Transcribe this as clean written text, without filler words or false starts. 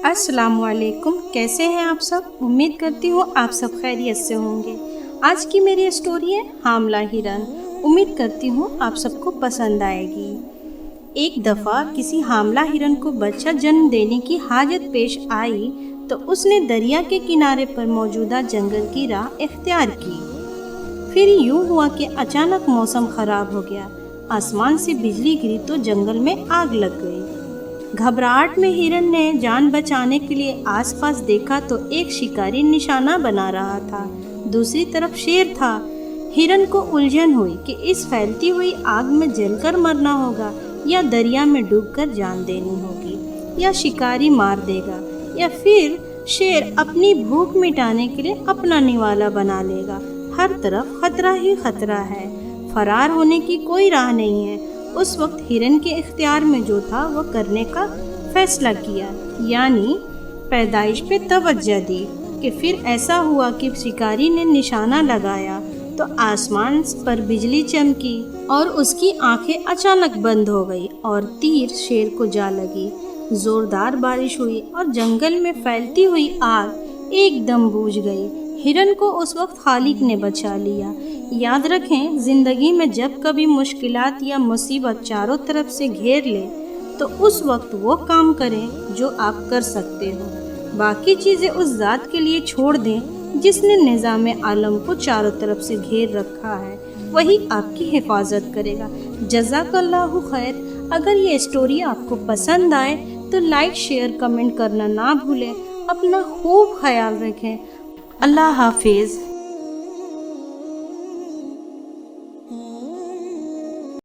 السلام علیکم، کیسے ہیں آپ سب؟ امید کرتی ہوں آپ سب خیریت سے ہوں گے۔ آج کی میری اسٹوری ہے حاملہ ہرن۔ امید کرتی ہوں آپ سب کو پسند آئے گی۔ ایک دفعہ کسی حاملہ ہرن کو بچہ جنم دینے کی حاجت پیش آئی تو اس نے دریا کے کنارے پر موجودہ جنگل کی راہ اختیار کی۔ پھر یوں ہوا کہ اچانک موسم خراب ہو گیا، آسمان سے بجلی گری تو جنگل میں آگ لگ گئی۔ گھبراہٹ میں ہرن نے جان بچانے کے لیے آس پاس دیکھا تو ایک شکاری نشانہ بنا رہا تھا، دوسری طرف شیر تھا۔ ہرن کو الجھن ہوئی کہ اس پھیلتی ہوئی آگ میں جل کر مرنا ہوگا یا دریا میں ڈوب کر جان دینی ہوگی، یا شکاری مار دے گا، یا پھر شیر اپنی بھوک مٹانے کے لیے اپنا نوالا بنا لے گا۔ ہر طرف خطرہ ہی خطرہ ہے، فرار ہونے کی کوئی راہ نہیں ہے۔ اس وقت ہرن کے اختیار میں جو تھا وہ کرنے کا فیصلہ کیا، یعنی پیدائش پہ توجہ دی۔ کہ پھر ایسا ہوا کہ شکاری نے نشانہ لگایا تو آسمان پر بجلی چمکی اور اس کی آنکھیں اچانک بند ہو گئی اور تیر شیر کو جا لگی۔ زوردار بارش ہوئی اور جنگل میں پھیلتی ہوئی آگ ایک دم بجھ گئی۔ ہرن کو اس وقت خالق نے بچا لیا۔ یاد رکھیں، زندگی میں جب کبھی مشکلات یا مصیبت چاروں طرف سے گھیر لے تو اس وقت وہ کام کریں جو آپ کر سکتے ہو، باقی چیزیں اس ذات کے لیے چھوڑ دیں جس نے نظام عالم کو چاروں طرف سے گھیر رکھا ہے، وہی آپ کی حفاظت کرے گا۔ جزاک اللہ خیر۔ اگر یہ اسٹوری آپ کو پسند آئے تو لائک، شیئر، کمنٹ کرنا نہ بھولیں۔ اپنا خوب خیال رکھیں۔ اللہ حافظ۔